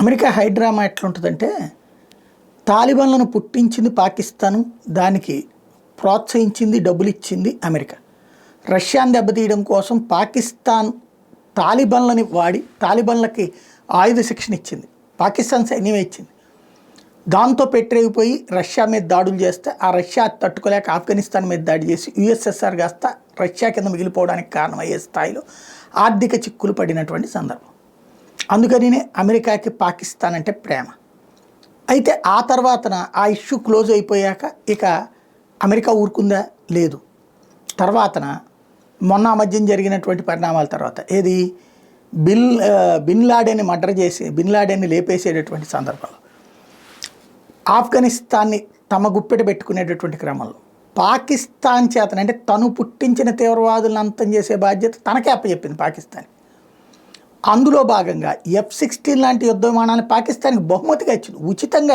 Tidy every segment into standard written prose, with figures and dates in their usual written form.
America high drama ఎట్లుంటుందంటే, తాలిబాన్లను పుట్టించింది పాకిస్తాను, దానికి ప్రోత్సహించింది, డబ్బులిచ్చింది అమెరికా. రష్యాను దెబ్బతీయడం కోసం పాకిస్తాన్ తాలిబాన్లని వాడి తాలిబాన్లకి ఆయుధ శిక్షణ ఇచ్చింది, పాకిస్తాన్ సైన్యమే ఇచ్చింది. దాంతో పెట్టరేగిపోయి రష్యా మీద దాడులు చేస్తే ఆ రష్యా తట్టుకోలేక ఆఫ్ఘనిస్తాన్ మీద దాడి చేసి యుఎస్ఎస్ఆర్ కాస్త రష్యా కింద మిగిలిపోవడానికి కారణమయ్యే స్థాయిలో ఆర్థిక చిక్కులు పడినటువంటి సందర్భం. అందుకనినే అమెరికాకి పాకిస్తాన్ అంటే ప్రేమ. అయితే ఆ తర్వాతన ఆ ఇష్యూ క్లోజ్ అయిపోయాక ఇక అమెరికా ఊరుకుందా? లేదు. తర్వాతన మొన్న మధ్యం జరిగినటువంటి పరిణామాల తర్వాత ఏది బిన్ లాడెన్ని మర్డర్ చేసి బిన్ లాడెన్ని లేపేసేటటువంటి సందర్భంలో ఆఫ్ఘనిస్తాన్ని తమ గుప్పెట పెట్టుకునేటటువంటి క్రమంలో పాకిస్తాన్ చేతన అంటే తను పుట్టించిన తీవ్రవాదులను అంతం చేసే బాధ్యత తనకే అప్పచెప్పింది పాకిస్తాన్. అందులో భాగంగా F-16 లాంటి యుద్ధ విమానాన్ని పాకిస్తాన్కి బహుమతిగా ఇచ్చింది, ఉచితంగా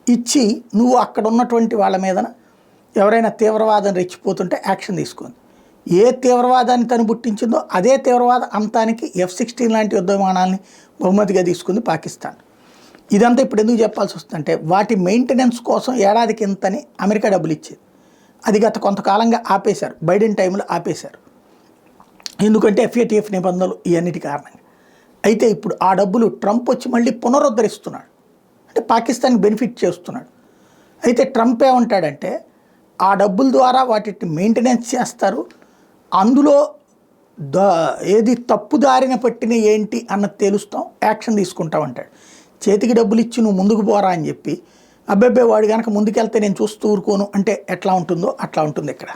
ఇచ్చి నువ్వు అక్కడ ఉన్నటువంటి వాళ్ళ మీద ఎవరైనా తీవ్రవాదం రెచ్చిపోతుంటే యాక్షన్ తీసుకుంది. ఏ తీవ్రవాదాన్ని తను పుట్టించిందో అదే తీవ్రవాద అంతానికి F-16 లాంటి యుద్ధ విమానాన్ని బహుమతిగా తీసుకుంది పాకిస్తాన్. ఇదంతా ఇప్పుడు ఎందుకు చెప్పాల్సి వస్తుందంటే, వాటి మెయింటెనెన్స్ కోసం ఏడాదికి ఇంతని అమెరికా డబ్బులు ఇచ్చేది. అది గత కొంతకాలంగా ఆపేశారు, బైడెన్ టైంలో ఆపేశారు. ఎందుకంటే FATF నిబంధనలు ఇవన్నిటి కారణంగా. అయితే ఇప్పుడు ఆ డబ్బులు ట్రంప్ వచ్చి మళ్ళీ పునరుద్ధరిస్తున్నాడు, అంటే పాకిస్తాన్కి బెనిఫిట్ చేస్తున్నాడు. అయితే ట్రంప్ ఏమంటాడంటే, ఆ డబ్బుల ద్వారా వాటిని మెయింటెనెన్స్ చేస్తారు, అందులో ఏది తప్పుదారిన పట్టిన ఏంటి అన్నది తేలుస్తాం, యాక్షన్ తీసుకుంటాం అంటాడు. చేతికి డబ్బులు ఇచ్చి నువ్వు ముందుకు పోరా అని చెప్పి అబ్బాయి వాడు కనుక ముందుకెళ్తే నేను చూస్తూ ఊరుకోను అంటే ఎట్లా ఉంటుందో అట్లా ఉంటుంది ఇక్కడ.